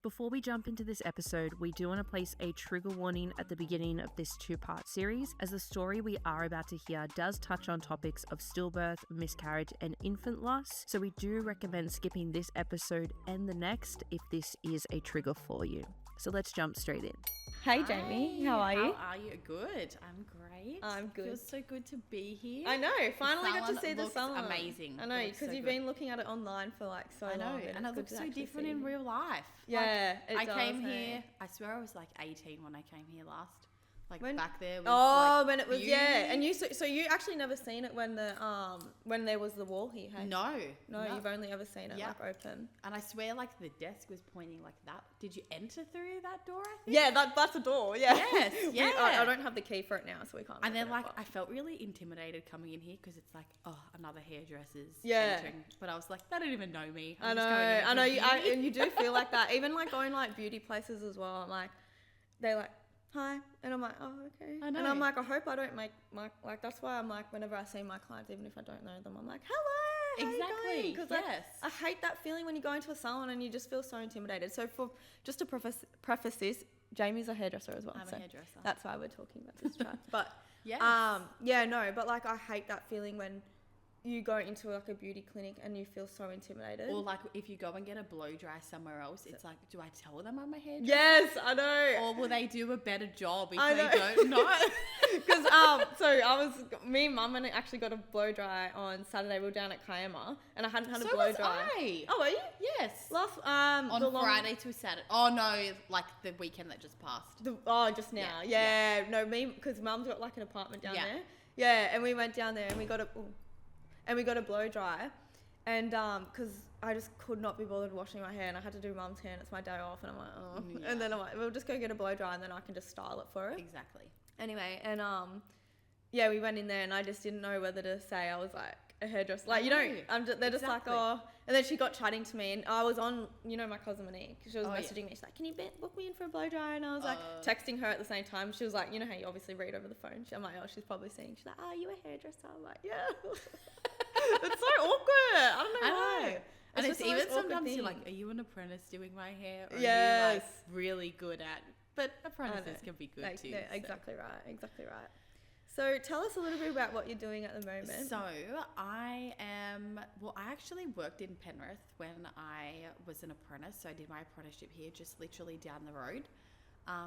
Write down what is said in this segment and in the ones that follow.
Before we jump into this episode, we do want to place a trigger warning at the beginning of this two-part series, as the story we are about to hear does touch on topics of stillbirth, miscarriage, and infant loss, so we do recommend skipping this episode and the next if this is a trigger for you. So let's jump straight in. Hey Jamie, how are you? How are you? Good. I'm great. I'm good. Feels so good to be here. I know. Finally got to see the salon. Amazing. I know, because you've been looking at it online for like so long. I know, and it looks so different in real life. Yeah, I came here. I swear I was like 18 when I came here last. Like back there. When it was and you so you actually never seen it when the when there was the wall here. Hey? No, you've only ever seen it like open. And I swear, like the desk was pointing like that. Did you enter through that door? I think? Yeah, that's a door. Yeah. Yes. Yeah. I don't have the key for it now, so we can't. And then I felt really intimidated coming in here because it's like, oh, another hairdresser's entering. But I was like, they don't even know me. I know. And you do feel like that. Even like going like beauty places as well. I'm like, they're like, hi, and I'm like, oh, okay. I know. And I'm like, I hope I don't make my, like, that's why I'm like, whenever I see my clients, even if I don't know them, I'm like, hello, how exactly. Because I hate that feeling when you go into a salon and you just feel so intimidated. So just to preface this, Jamie's a hairdresser as well. I'm a hairdresser. That's why we're talking about this chat. But yes. But like I hate that feeling when you go into like a beauty clinic and you feel so intimidated. Or like if you go and get a blow dry somewhere else, it's like, do I tell them I'm a hairdresser? Yes, I know. Or will they do a better job if they don't know? Because me and Mum actually got a blow dry on Saturday. We were down at Kiama and I hadn't had a blow dry. I. Oh, were you? Yes. On Friday to Saturday. Oh no, like the weekend that just passed. Just now. Yeah. No, because Mum's got like an apartment down there. Yeah, and we went down there and we got a blow dry, and because I just could not be bothered washing my hair, and I had to do Mum's hair, and it's my day off, and I'm like, oh, and then I'm like, we'll just go get a blow dry, and then I can just style it for her. Exactly. Anyway, and we went in there, and I just didn't know whether to say I was like a hairdresser, like they're just like, oh, and then she got chatting to me, and I was on, my cousin Monique, she was messaging me, she's like, can you book me in for a blow dry? And I was like texting her at the same time. She was like, you know how you obviously read over the phone. I'm like, oh, she's probably seeing. She's like, oh, are you a hairdresser? I'm like, yeah. It's so awkward. I don't know why. And it's even sometimes you're like, are you an apprentice doing my hair? Or are you like really good at? But apprentices can be good too. Yeah, exactly right. So tell us a little bit about what you're doing at the moment. So I actually worked in Penrith when I was an apprentice. So I did my apprenticeship here, just literally down the road.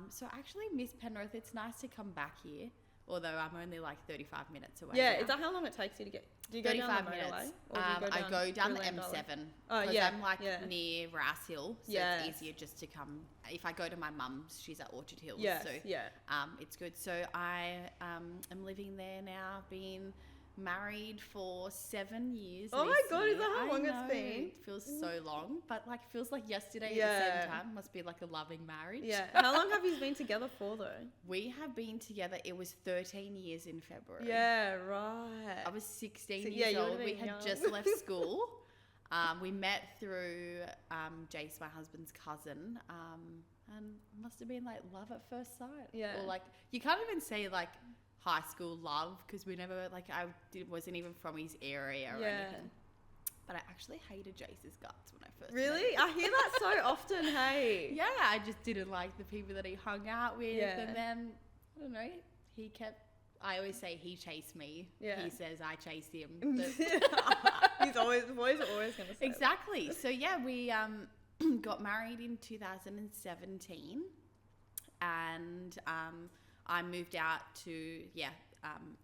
So I actually miss Penrith. It's nice to come back here, although I'm only like 35 minutes away. Yeah, now. Is that how long it takes you to get? Do you go down the motorway? Or do you I go down the M7. Oh yeah. I'm near Rouse Hill, so it's easier just to come. If I go to my mum's, she's at Orchard Hills, so it's good. So I am living there now. I've been married for 7 years. Oh my god, is that how long it's been? It feels so long, but like feels like yesterday at the same time. Must be like a loving marriage. Yeah. How long have you been together for though? We have been together, it was 13 years in February. Yeah, right. I was 16 years old. We had just left school. We met through Jace, my husband's cousin, and must have been like love at first sight. Yeah. Or like, you can't even say like high school love, because we never, like, wasn't even from his area or anything. But I actually hated Jace's guts when I first met him. I hear that so often, hey. Yeah, I just didn't like the people that he hung out with. Yeah. And then, I don't know, I always say he chased me. Yeah. He says I chased him. Boys are always going to say exactly. That. So yeah, we got married in 2017, and I moved out to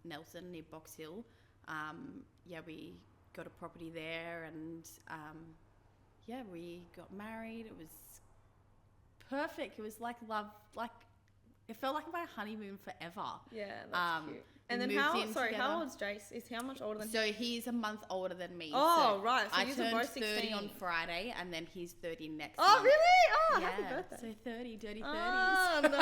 Nelson near Box Hill. We got a property there, and we got married. It was perfect. It was like love, like it felt like my honeymoon forever. Yeah, that's cute. And then how old's Jace? Is how much older than? So he's a month older than me. Oh, so right. So I turned both 30 on Friday, and then he's 30 next month. Oh, really? Oh, happy birthday. So 30, dirty 30s. Oh, no.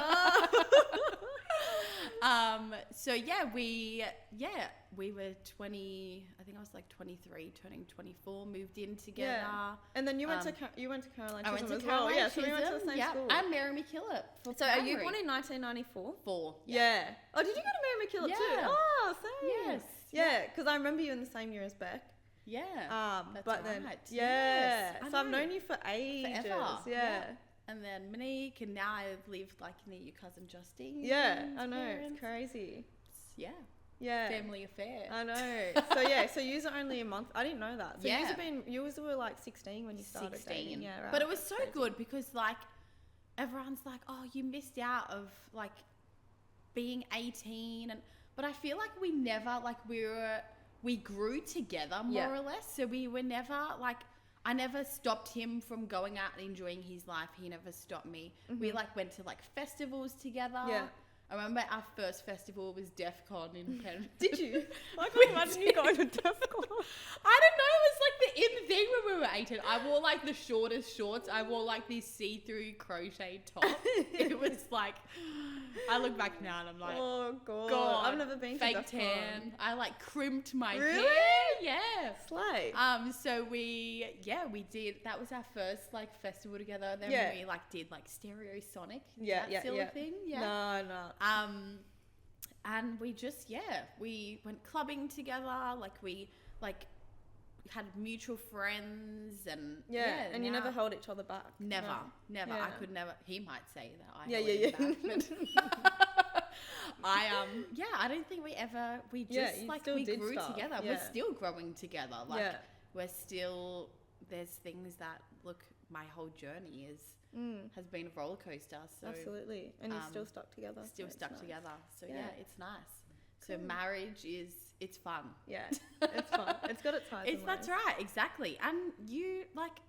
We were 20, I think I was like 23, turning 24, moved in together. Yeah. And then you went to Caroline I went to as Caroline well. Yeah, so we went to the same school. And Mary McKillop. So are you born in 1994? 4. Yeah. Oh, did you go to Mary McKillop too? Oh, same. Yes. Yeah, because I remember you in the same year as Beck. Yeah. That's right. Then, yeah. Yes. So I've known you for ages. Forever. Yeah. And then Monique, and now I live like near your cousin Justine. Yeah, I know. It's crazy. Yeah. Yeah. Family affair. I know. So yeah, so you are only a month. I didn't know that. So Yeah. you were like 16 when you started 16. dating. Yeah, right. But it was so Crazy. good because like everyone's like, oh, you missed out of like being 18, but I feel like we never like we grew together more or less. So we were never like, I never stopped him from going out and enjoying his life. He never stopped me. We like went to like festivals together. Yeah. I remember our first festival was DEF CON in Penn. Did you? I can't imagine you going to DEF CON. I don't know. It was like the in thing when we were 18. I wore like the shortest shorts. I wore like this see-through crochet top. It was like, I look back now and I'm like, oh God. I've never been to fake DEF CON. tan. I like crimped my Really? hair. Yeah. Slay. So we did, that was our first like festival together. Then we like did like Stereo Sonic. That still a thing? Yeah. No. And we just, we went clubbing together. Like we like had mutual friends and and you never held each other back. Never. Yeah. I could never. He might say that I held him back, but I don't think we just like we grew together. We're still growing together. Like we're still, there's things that look, my whole journey has been a roller coaster. So absolutely. And you're still stuck together. Still stuck together. So it's nice. Cool. So marriage it's fun. Yeah, it's fun. It's got its highs and lows. That's right, exactly. And you, like,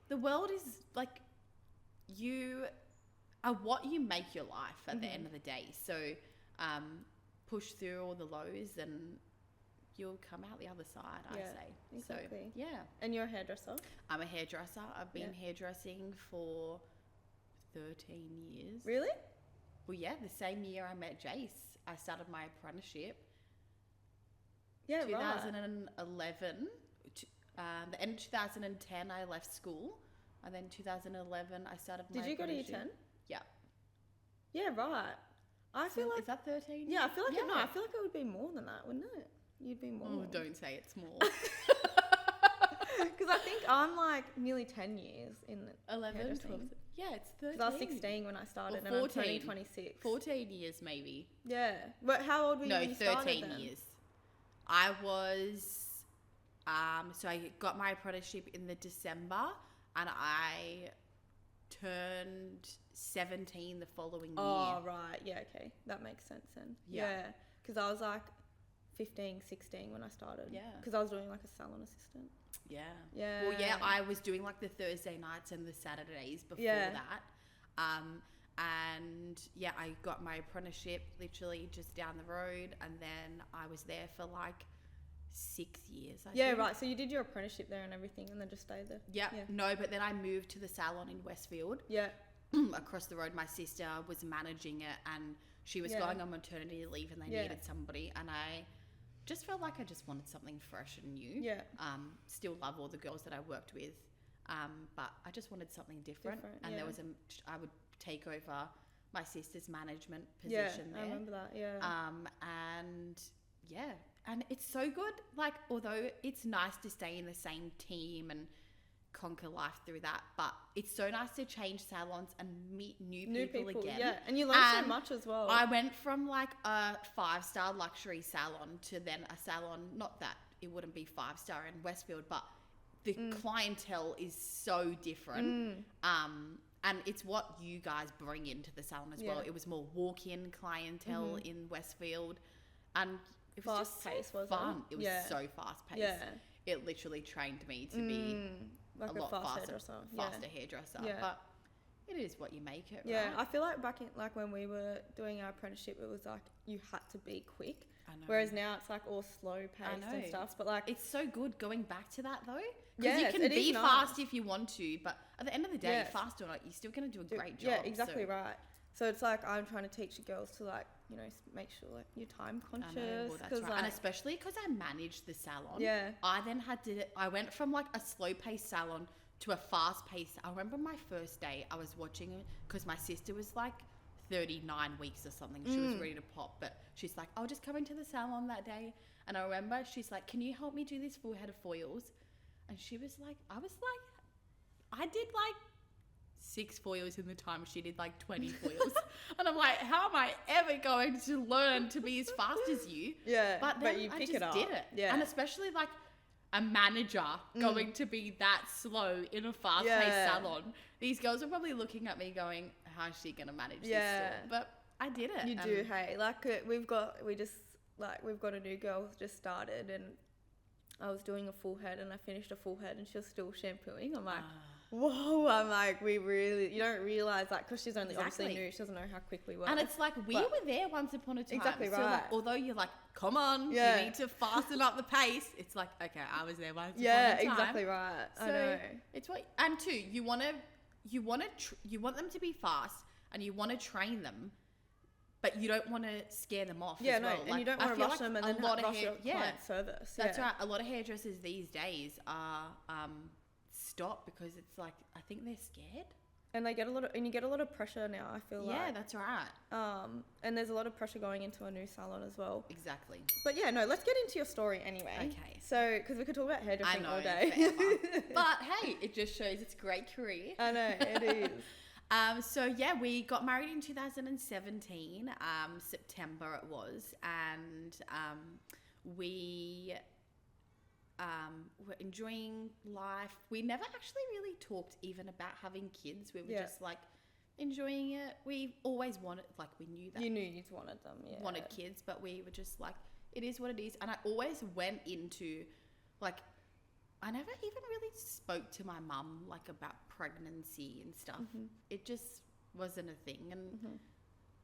the world is, like, you are what you make your life at the end of the day. So push through all the lows and you'll come out the other side, I say. Exactly. So, And you're a hairdresser? I'm a hairdresser. I've been hairdressing for 13 years. Really? Well, yeah, the same year I met Jace, I started my apprenticeship. Yeah, 2011. The end of 2010, I left school. And then 2011, I started my apprenticeship. Did you go to year 10? Yeah. Yeah, right. I feel like... Is that 13? Yeah, I feel like... No, I feel like it would be more than that, wouldn't it? You'd be more. Oh, don't say it's more. Because I think I'm like nearly 10 years in 11, 12. Yeah, it's 13. Because I was 16 when I started, and I'm turning 26. 14 years maybe. Yeah. But how old were you when you started then? 13 years. I was, so I got my apprenticeship in the December, and I turned 17 the following year. Oh, right. Yeah, okay. That makes sense then. Yeah. Because I was like 15, 16 when I started. Yeah. Because I was doing like a salon assistant. Yeah. Yeah. Well, yeah, I was doing like the Thursday nights and the Saturdays before that. And yeah, I got my apprenticeship literally just down the road, and then I was there for like 6 years. I think. Right. So you did your apprenticeship there and everything, and then just stayed there. Yeah. No, but then I moved to the salon in Westfield. Yeah. Across the road, my sister was managing it, and she was going on maternity leave, and they needed somebody, and I just felt like I just wanted something fresh and new. Yeah. Still love all the girls that I worked with, but I just wanted something different. And there was I would take over my sister's management position there. I remember that. Yeah. And it's so good. Like, although it's nice to stay in the same team and conquer life through that, but it's so nice to change salons and meet new people again. Yeah, and you learn so much as well. I went from like a 5-star luxury salon to then a salon, not that it wouldn't be 5-star in Westfield, but the clientele is so different. And it's what you guys bring into the salon as well. It was more walk-in clientele in Westfield, and it was just so fun. It was so fast-paced. Yeah. It literally trained me to be like a lot faster hairdresser. Yeah. But it is what you make it, Yeah, right? I feel like back in, like when we were doing our apprenticeship, it was like you had to be quick. I know. Whereas now it's like all slow paced and stuff. But like it's so good going back to that though. Because you can be fast if you want to, but at the end of the day, fast or not, you're still going to do a great job. Yeah, exactly right. So it's like I'm trying to teach the girls to like, you know, make sure like you're time conscious. I know, well, that's right. Like, and especially because I managed the salon. Yeah. I went from like a slow paced salon to a fast paced. I remember my first day I was watching it because my sister was like 39 weeks or something. She was ready to pop, but she's like, I'll just come into the salon that day. And I remember she's like, can you help me do this full head of foils? And she was like, I did like 6 foils in the time she did like 20 foils. And I'm like, how am I ever going to learn to be as fast as you? Yeah, but then you I pick just it up. did it. Yeah. And especially like a manager going to be that slow in a fast-paced salon. These girls are probably looking at me going, how is she going to manage this store? But I did it. You do, hey. Like, we've got a new girl who's just started, and I was doing a full head, and I finished a full head, and she was still shampooing. I'm like, whoa. I'm like, you don't realise that, because she's only obviously new. She doesn't know how quick we work. And it's like, we were there once upon a time. Exactly right. So like, although you're like, come on, you need to fasten up the pace. It's like, okay, I was there once upon a time. Yeah, exactly right. So I know. It's what, and two, you want them to be fast, and you want to train them, but you don't want to scare them off as well. And you don't want to rush them and then rush your client service. That's right. A lot of hairdressers these days are stop because it's like, I think they're scared. And you get a lot of pressure now, I feel like. Yeah, that's right. And there's a lot of pressure going into a new salon as well. Exactly. But yeah, no, let's get into your story anyway. Okay. So, because we could talk about hairdressing all day. But hey, it just shows it's a great career. I know, it is. So yeah, we got married in 2017, September it was, and we were enjoying life. We never actually really talked even about having kids. We were just like enjoying it. We always wanted, like, we knew that. You knew you wanted them, wanted kids, but we were just like, it is what it is. And I always went into, like, I never even really spoke to my mum, like, about pregnancy and stuff. It just wasn't a thing.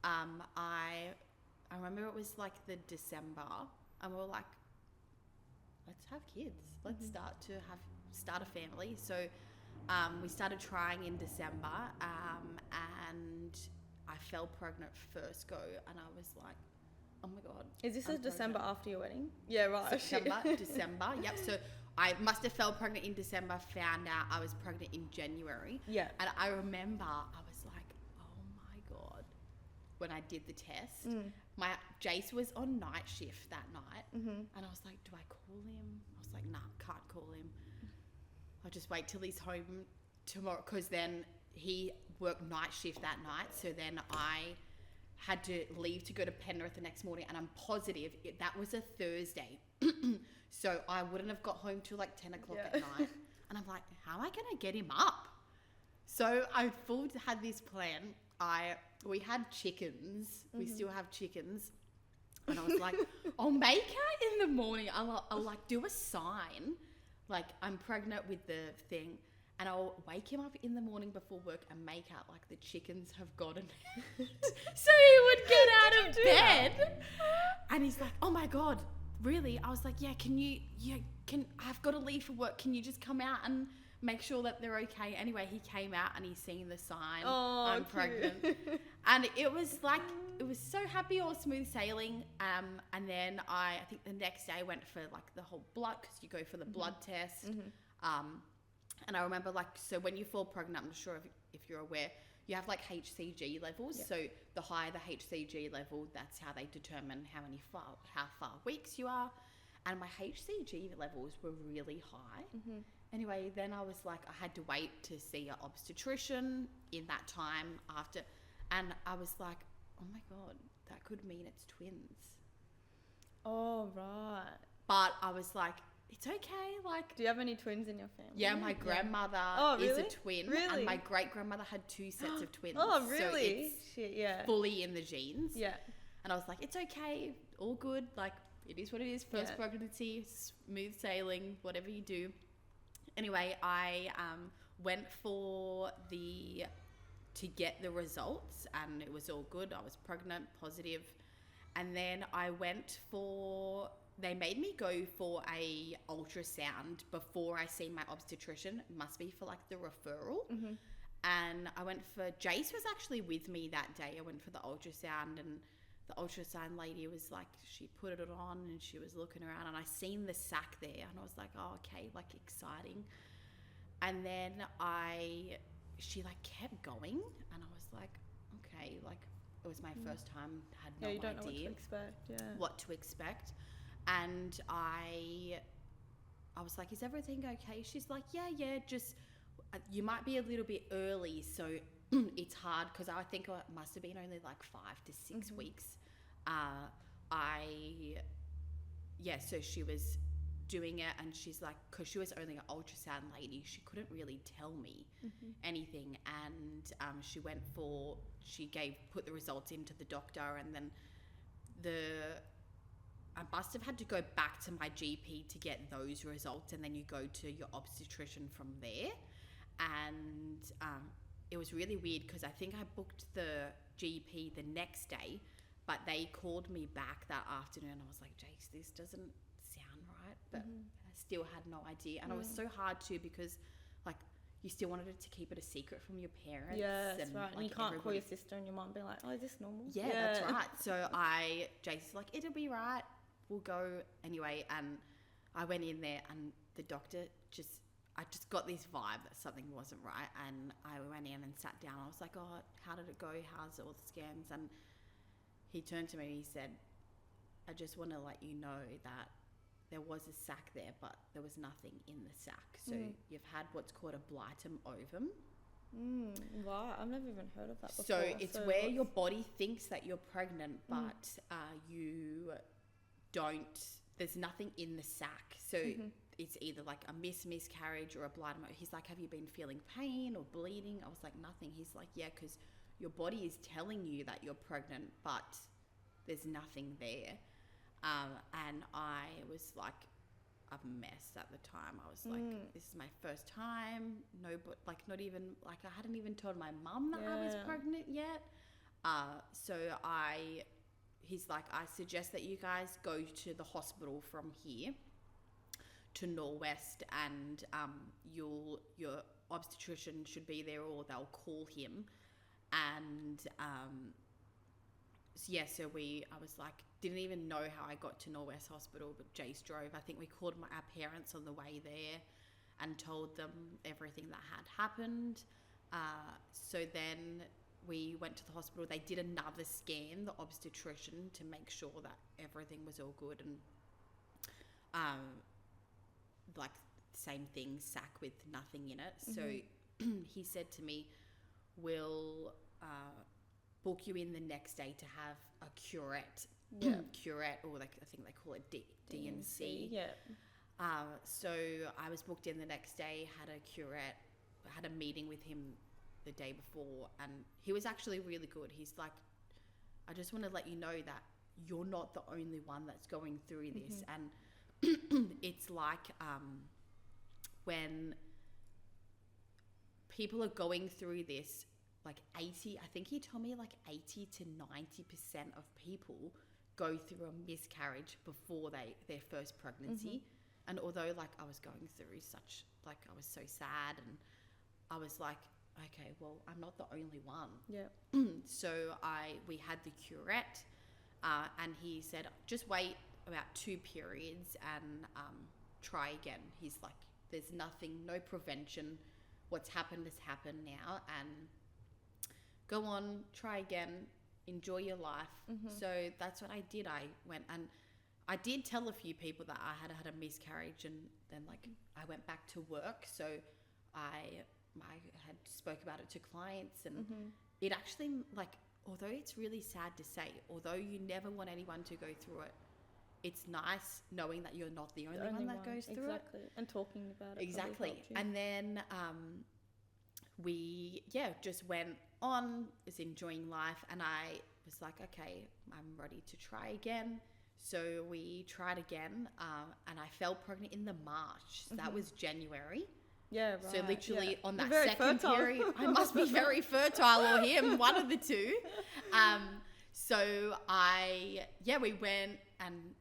And I remember it was like the December, and we were like, let's have kids. Let's start a family. So we started trying in December, and I fell pregnant first go, and I was like, oh my God. Is this a December after your wedding? Yeah, right. September, December. Yep. So I must have fell pregnant in December, found out I was pregnant in January. Yeah. And I remember I was like, oh my God, when I did the test. My Jace was on night shift that night. And I was like, do I call him? I was like, nah, can't call him. I'll just wait till he's home tomorrow, because then he worked night shift that night. So then I had to leave to go to Penrith the next morning, and I'm positive that was a Thursday. So I wouldn't have got home till like 10 o'clock at night. And I'm like, how am I going to get him up? So I had this plan. We had chickens. We still have chickens. And I was like, I'll make her in the morning. I'll like do a sign, like I'm pregnant with the thing. And I'll wake him up in the morning before work and make out like the chickens have gotten so he would get out of bed. And he's like, oh my God, really? I was like, yeah, I've got to leave for work. Can you just come out and make sure that they're okay? Anyway, he came out and he's seen the sign. Oh, I'm pregnant. And it was like, it was so happy, all smooth sailing. And then I think the next day I went for like the whole blood, because you go for the blood test. And I remember, like, so when you fall pregnant, I'm not sure if you're aware, you have like HCG levels. Yep. So the higher the HCG level, that's how they determine how far weeks you are. And my HCG levels were really high. Anyway, then I was like, I had to wait to see an obstetrician in that time after. And I was like, oh my God, that could mean it's twins. Oh, right. But I was like, it's okay. Like, do you have any twins in your family? Yeah, my grandmother is a twin. Really? And my great-grandmother had 2 sets of twins. Oh, really? So it's fully in the genes. Yeah. And I was like, it's okay. All good. Like, it is what it is. First pregnancy, smooth sailing, whatever you do. Anyway, I went to get the results, and it was all good. I was pregnant, positive. And then I went they made me go for a ultrasound before I see my obstetrician. It must be for like the referral. And I went for, Jace was actually with me that day. I went for the ultrasound, and the ultrasound lady was like, she put it on and she was looking around, and I seen the sac there, and I was like, oh, okay, like exciting. And then she like kept going, and I was like, okay, like it was my first time, had no idea. You don't know what to expect. What to expect. And I was like, is everything okay? She's like, yeah, just you might be a little bit early, so it's hard because I think it must have been only like 5 to 6 weeks. So she was doing it, and she's like, because she was only an ultrasound lady, she couldn't really tell me anything, and put the results into the doctor, and then I must have had to go back to my GP to get those results, and then you go to your obstetrician from there. And it was really weird because I think I booked the GP the next day, but they called me back that afternoon. I was like, Jace, this doesn't sound right, but I still had no idea. And it was so hard too, because like you still wanted to keep it a secret from your parents. Yeah, that's and, right. like, and you can't call your sister and your mum and be like, oh, is this normal? Yeah, that's right. So Jace is like, it'll be right. We'll go anyway. And I went in there, and the doctor I just got this vibe that something wasn't right. And I went in and sat down. I was like, oh, how did it go? How's all the scans? And he turned to me and he said, I just want to let you know that there was a sac there, but there was nothing in the sac. So you've had what's called a blightum ovum. Wow, I've never even heard of that before. So it's where your body thinks that you're pregnant, but you don't, there's nothing in the sac. So it's either like a miscarriage or a blightum. He's like, have you been feeling pain or bleeding? I was like, nothing. He's like, yeah, because your body is telling you that you're pregnant, but there's nothing there. And I was like a mess at the time. I was like, this is my first time. Not even, like, I hadn't even told my mum that I was pregnant yet. He's like, I suggest that you guys go to the hospital from here to Norwest, and your obstetrician should be there, or they'll call him. And so I was like, didn't even know how I got to Norwest Hospital, but Jace drove. I think we called our parents on the way there and told them everything that had happened. So then we went to the hospital. They did another scan, the obstetrician, to make sure that everything was all good. And like same thing, sac with nothing in it. So he said to me, we'll book you in the next day to have a curette. Curette, or like I think they call it DNC. So I was booked in the next day, had a curette, had a meeting with him the day before, and he was actually really good. He's like, I just want to let you know that you're not the only one that's going through this. And it's like when people are going through this, like 80, I think he told me like 80 to 90% of people go through a miscarriage before their first pregnancy. And although like I was going through such, like I was so sad, and I was like, okay, well, I'm not the only one. So we had the curette, and he said, just wait about 2 periods and try again. He's like, there's nothing, no prevention. What's happened has happened now, and go on, try again, enjoy your life. So that's what I did. I went, and I did tell a few people that I had had a miscarriage, and then like I went back to work. So I had spoke about it to clients, and it actually, like, although it's really sad to say, although you never want anyone to go through it, it's nice knowing that you're not the only one that goes through it. And talking about it. Exactly. And then we just went on, was enjoying life, and I was like, okay, I'm ready to try again. So we tried again, and I fell pregnant in the March. So that was January. Yeah, right. So literally on that second fertile. period, I must be very fertile, or him, one of the two. So we went and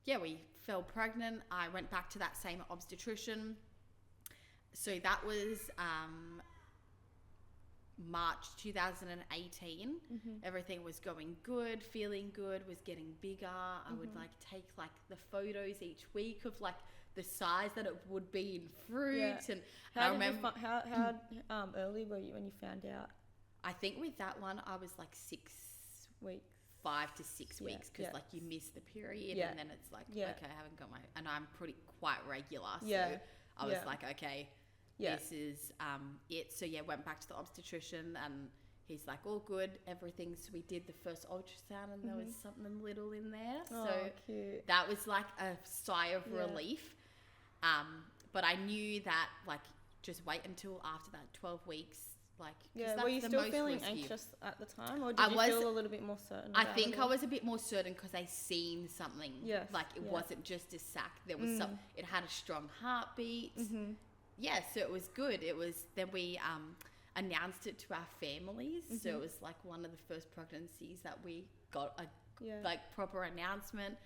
we fell pregnant. I went back to that same obstetrician. So that was March 2018. Everything was going good, feeling good, was getting bigger. I would like take like the photos each week of like the size that it would be in fruit. And how early were you when you found out? I think with that one I was like 6 weeks, 5 to 6 weeks, because like you miss the period, and then it's like, okay, I haven't got and I'm quite regular, so I was like, okay, this is it. So yeah, went back to the obstetrician and he's like, all good, everything. So we did the first ultrasound and there was something little in there. Oh, so cute. that was like a sigh of relief. But I knew that like just wait until after that 12 weeks. Like, yeah, were you still feeling anxious at the time, or did you feel a little bit more certain? I think I was a bit more certain because I seen something. Yes, like it wasn't just a sac. There was some. It had a strong heartbeat. Yeah, so it was good. It was. Then we announced it to our families. So it was like one of the first pregnancies that we got a like proper announcement.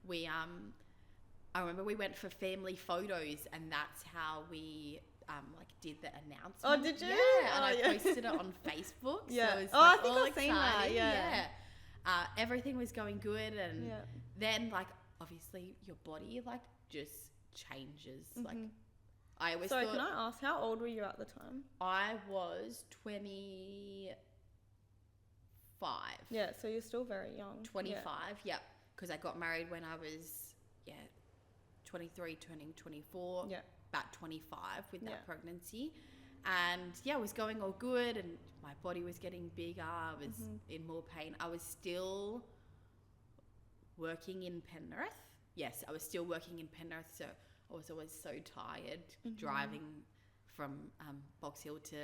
We I remember we went for family photos, and that's how we. Like did the announcement. Oh, did you? Yeah, and I posted it on Facebook. Yeah. So it was I think I've seen that. Yeah. Everything was going good, and then like obviously your body like just changes. Like I always. So can I ask, how old were you at the time? I was 25. Yeah, so you're still very young. 25. Yeah, because I got married when I was 23, turning 24. Yeah. About 25 with that pregnancy, and it was going all good, and my body was getting bigger. I was in more pain. I was still working in Penrith. Yes, I was still working in Penrith, so I was always so tired driving from Box Hill to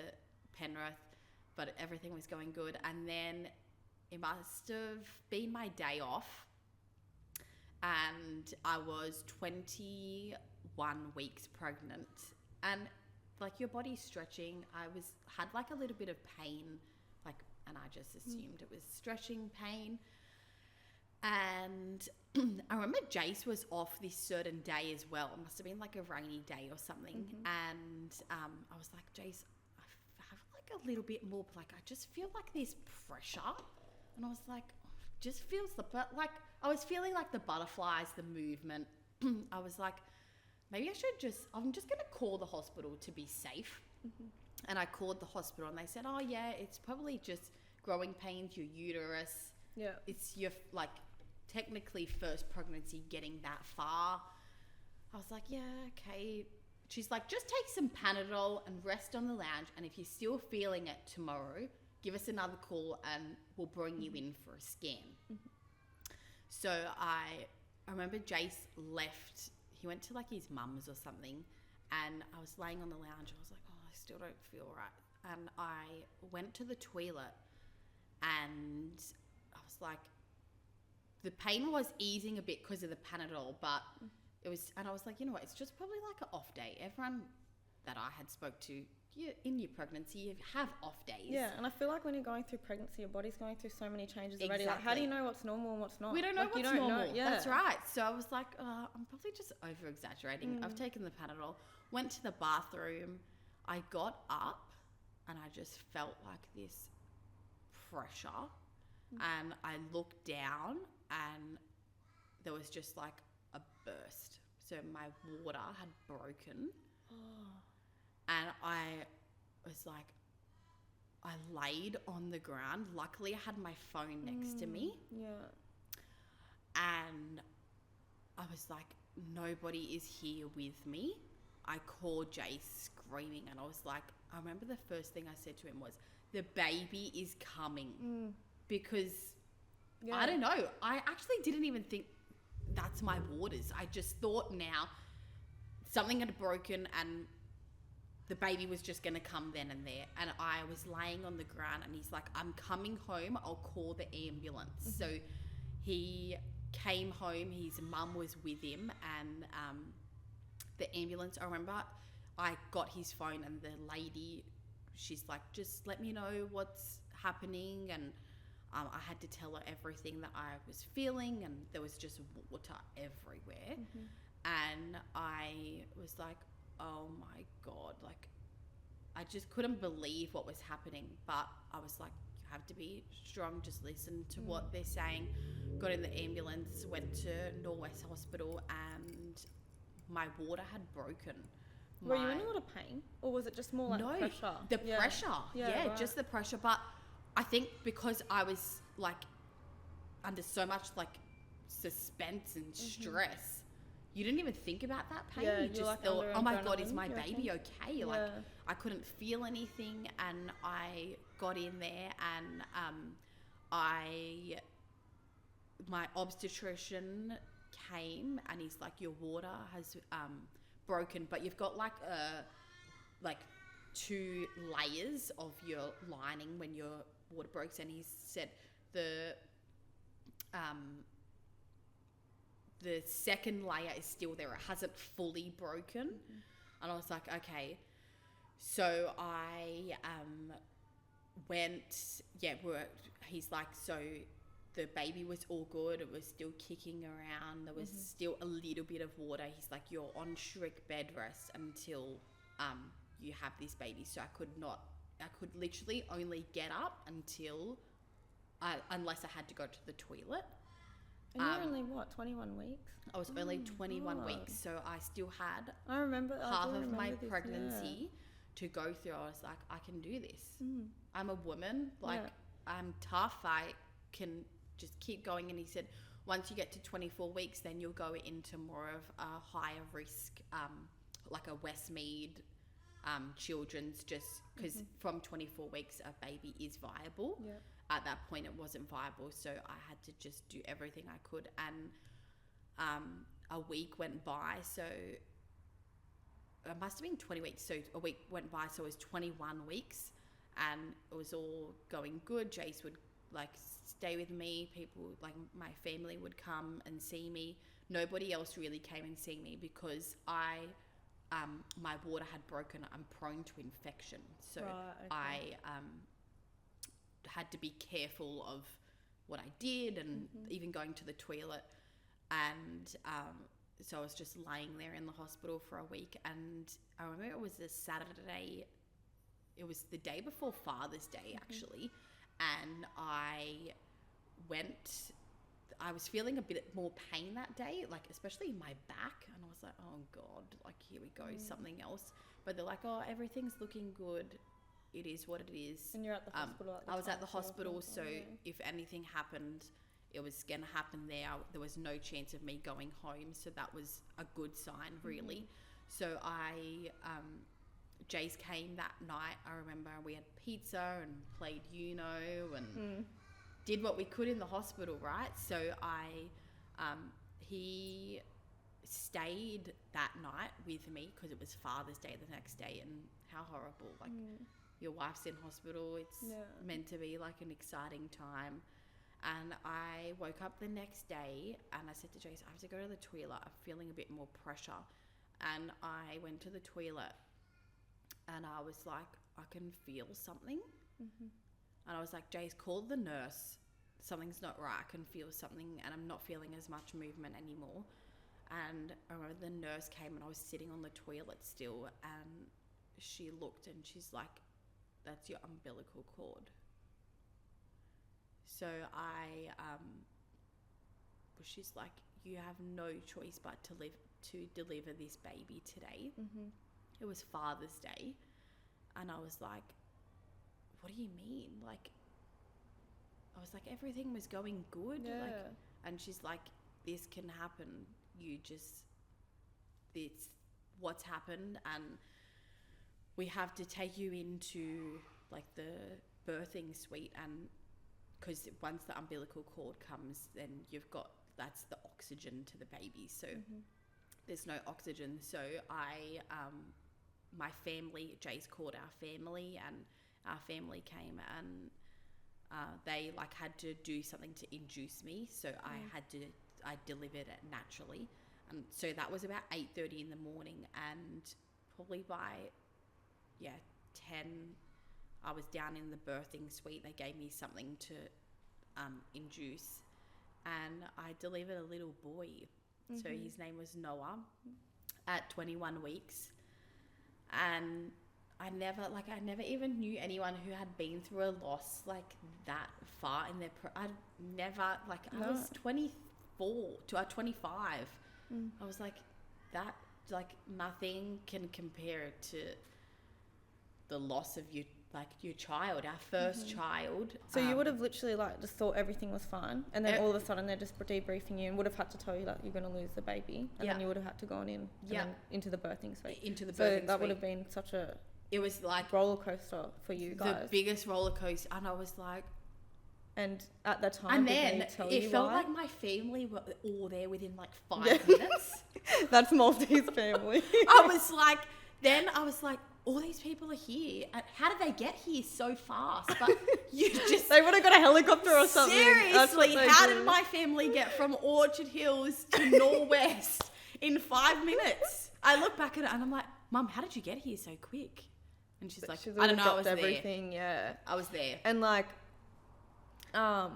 Penrith, but everything was going good. And then it must have been my day off, and I was 21 weeks pregnant, and like your body's stretching. I had like a little bit of pain, like, and I just assumed it was stretching pain. And I remember Jace was off this certain day as well. It must have been like a rainy day or something. And I was like, Jace, I have like a little bit more, like I just feel like this pressure. And I was like, just feels but like I was feeling like the butterflies, the movement. I was like, maybe I'm just going to call the hospital to be safe. And I called the hospital and they said, oh yeah, it's probably just growing pains, your uterus. Yeah. It's your like technically first pregnancy getting that far. I was like, yeah, okay. She's like, just take some Panadol and rest on the lounge. And if you're still feeling it tomorrow, give us another call and we'll bring you in for a scan. So I remember Jace left. He went to like his mum's or something, and I was laying on the lounge. I was like, oh, I still don't feel right. And I went to the toilet, and I was like, the pain was easing a bit because of the Panadol, but it was, and I was like, you know what, it's just probably like an off day. Everyone that I had spoke to, in your pregnancy, you have off days. Yeah, and I feel like when you're going through pregnancy, your body's going through so many changes already. Like, how do you know what's normal and what's not? We don't know like, what's normal. Yeah. That's right. So I was like, I'm probably just over-exaggerating. I've taken the Panadol, went to the bathroom. I got up, and I just felt like this pressure. And I looked down, and there was just like a burst. So my water had broken. And I was like, I laid on the ground. Luckily, I had my phone next to me. Yeah. And I was like, nobody is here with me. I called Jace screaming, and I was like, I remember the first thing I said to him was, the baby is coming. Because, I don't know, I actually didn't even think that's my waters. I just thought now something had broken and the baby was just going to come then and there. And I was laying on the ground, and he's like, I'm coming home. I'll call the ambulance. So he came home. His mum was with him, and the ambulance, I remember I got his phone, and the lady, she's like, just let me know what's happening. And I had to tell her everything that I was feeling, and there was just water everywhere. And I was like, oh my God, like I just couldn't believe what was happening. But I was like, you have to be strong, just listen to what they're saying. Got in the ambulance, went to Norwest Hospital, and my water had broken. Were you in a lot of pain, or was it just more like pressure? The pressure. Yeah, right. Just the pressure. But I think because I was like under so much like suspense and stress, you didn't even think about that pain. Yeah, you just like thought, oh my God, is adrenaline. my baby okay? Yeah. Like, I couldn't feel anything, and I got in there, and my obstetrician came, and he's like, your water has broken, but you've got like 2 layers of your lining when your water breaks, and he said the second layer is still there. It hasn't fully broken. And I was like, okay. So I he's like, so the baby was all good. It was still kicking around. There was still a little bit of water. He's like, you're on strict bed rest until you have this baby. So I could literally only get up unless I had to go to the toilet. And you're only, 21 weeks? I was only 21 weeks, so I still had I remember half of my pregnancy to go through. I was like, I can do this. I'm a woman. I'm tough. I can just keep going. And he said, once you get to 24 weeks, then you'll go into more of a higher risk, like a Westmead children's, just because from 24 weeks, a baby is viable. Yep. At that point, it wasn't viable, so I had to just do everything I could. And a week went by, so it must have been 20 weeks. So a week went by, so it was 21 weeks, and it was all going good. Jace would stay with me. People my family would come and see me. Nobody else really came and see me because my water had broken. I'm prone to infection, so I had to be careful of what I did, and even going to the toilet. And so I was just laying there in the hospital for a week, and I remember it was a Saturday. It was the day before Father's Day, actually, and I was feeling a bit more pain that day, especially in my back, and I was like, oh God, here we go, something else. But they're like, oh, everything's looking good. It is what it is. And you're at the hospital at the I was time, at the hospital, so if anything happened, it was going to happen there. There was no chance of me going home, so that was a good sign, really. So Jace came that night. I remember we had pizza and played Uno and did what we could in the hospital, right? So he stayed that night with me because it was Father's Day the next day, and how horrible, your wife's in hospital, it's meant to be an exciting time. And I woke up the next day and I said to Jace, I have to go to the toilet, I'm feeling a bit more pressure. And I went to the toilet and I was like, I can feel something. And I was like, Jace, call the nurse, something's not right, I can feel something and I'm not feeling as much movement anymore. And I remember the nurse came and I was sitting on the toilet still, and she looked and she's like, that's your umbilical cord. So she's like, you have no choice but to deliver this baby today. It was Father's Day, and I was like, what do you mean? I was like, everything was going good. And she's like, this can happen. It's what's happened, and we have to take you into the birthing suite, and because once the umbilical cord comes, then that's the oxygen to the baby. So there's no oxygen. So my family, Jace called our family, and our family came, and they had to do something to induce me. So I delivered it naturally. And so that was about 8:30 in the morning, and probably by 10, I was down in the birthing suite. They gave me something to induce, and I delivered a little boy. So his name was Noah at 21 weeks. And I never even knew anyone who had been through a loss that far in their I was 24 to 25. I was like, that nothing can compare to the loss of your like your child, our first child. So you would have literally like just thought everything was fine, and then all of a sudden they're just debriefing you and would have had to tell you that you're going to lose the baby, and then you would have had to go on in and then into the birthing suite. So that would have been such a roller coaster for you guys. The biggest roller coaster, and I was like, and at the time, and then it felt like my family were all there within like 5 minutes. That's Maltese family. I was like, all these people are here. How did they get here so fast? But they would have got a helicopter or something. Seriously, how did my family get from Orchard Hills to Norwest in 5 minutes? I look back at it and I'm like, Mum, how did you get here so quick? And she's like, I don't know, I was everything, there. Yeah. I was there. And like, so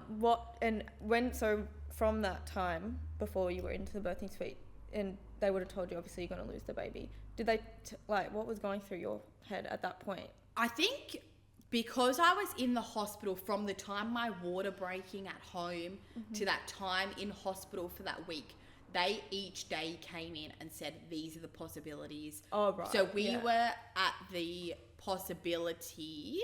from that time before you were into the birthing suite, and they would have told you obviously you're going to lose the baby. Did they what was going through your head at that point? I think because I was in the hospital from the time my water breaking at home to that time in hospital for that week, they each day came in and said, these are the possibilities. Oh, right. So we were at the possibility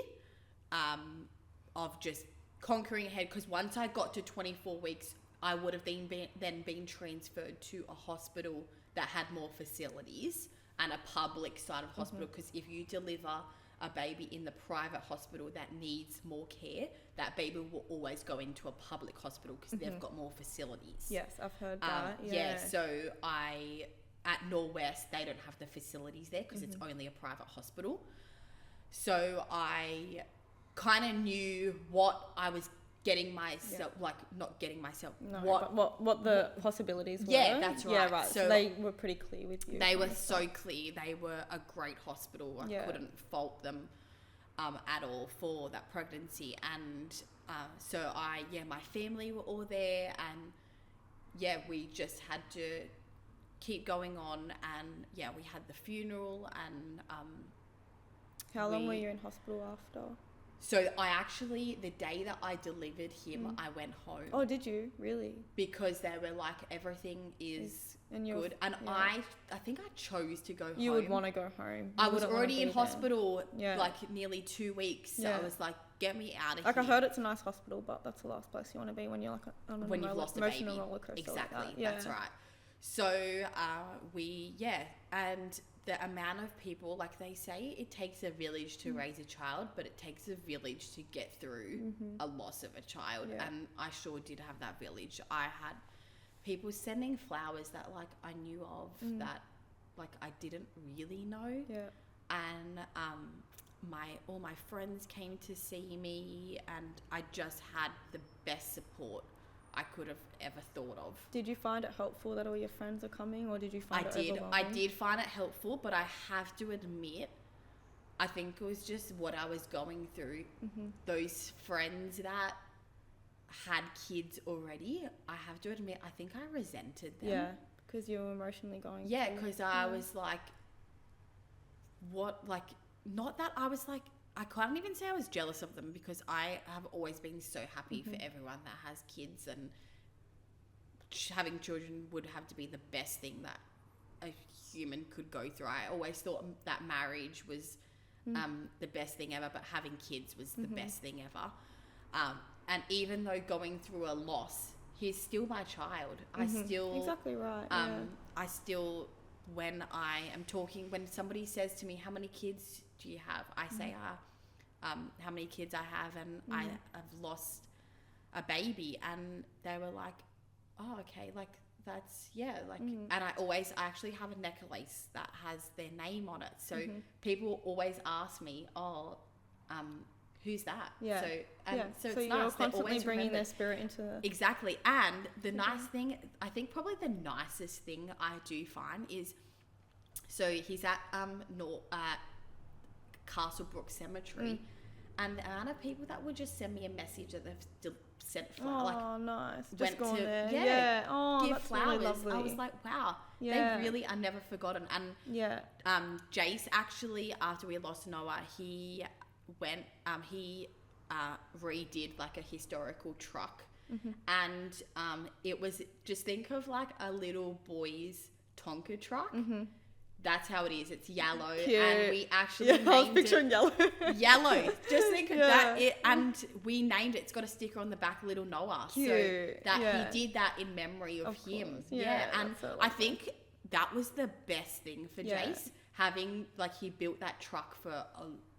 of just conquering ahead, because once I got to 24 weeks, I would have then been transferred to a hospital that had more facilities and a public side of hospital, because if you deliver a baby in the private hospital that needs more care, that baby will always go into a public hospital because they've got more facilities. Yes, I've heard that. So at Norwest, they don't have the facilities there because it's only a private hospital. So I kind of knew what I was getting myself, not getting myself. No, what the possibilities were. Yeah, that's right. Yeah, right. So they were pretty clear with you. They were so clear. They were a great hospital. I couldn't fault them at all for that pregnancy. And so my family were all there, and we just had to keep going on. And we had the funeral, and how long were you in hospital after? So the day that I delivered him, I went home. Oh, did you? Really? Because they were like, everything is good. And I think I chose to go home. You would want to go home. I was already in hospital like nearly 2 weeks. So I was like, get me out of here. Like, I heard it's a nice hospital, but that's the last place you want to be when you're like on a you've lost a baby. Roller coaster. Exactly. Like that. That's right. So and the amount of people, like they say, it takes a village to raise a child, but it takes a village to get through a loss of a child. Yeah. And I sure did have that village. I had people sending flowers that like I knew of that like I didn't really know. Yeah. And all my friends came to see me, and I just had the best support I could have ever thought of. Did you find it helpful that all your friends are coming, or did you find it overwhelming? I did find it helpful, but I have to admit, I think it was just what I was going through. Those friends that had kids already, I have to admit, I think I resented them. Yeah, because you were emotionally going through. Yeah, because I was like, not that I was like, I can't even say I was jealous of them, because I have always been so happy for everyone that has kids, and having children would have to be the best thing that a human could go through. I always thought that marriage was the best thing ever, but having kids was the best thing ever. And even though going through a loss, he's still my child. I still... Exactly right. I still, when somebody says to me, how many kids do you have? I say, how many kids I have, and I have lost a baby, and they were like, oh, okay, like that's, and I actually have a necklace that has their name on it. So people always ask me, oh, who's that? Yeah. So it's you're nice. constantly bringing their spirit into Exactly. And the nice thing, I think probably the nicest thing I do find is, so he's at Castlebrook Cemetery, and the amount of people that would just send me a message that they've sent flowers. Nice. Just gone there. Yeah. Oh, give that's flowers. Really lovely. I was like, wow. They really are never forgotten. And Jace, actually, after we lost Noah, he went, he redid like a historical truck, and it was, just think of like a little boy's Tonka truck. That's how it is. It's yellow. Cute. And we actually I was named picturing it yellow. yellow. Just think of that. And we named it. It's got a sticker on the back, Little Noah. Cute. So that he did that in memory of him. Course. Yeah. And so I think that was the best thing for Yeah. Jace, having, like, he built that truck for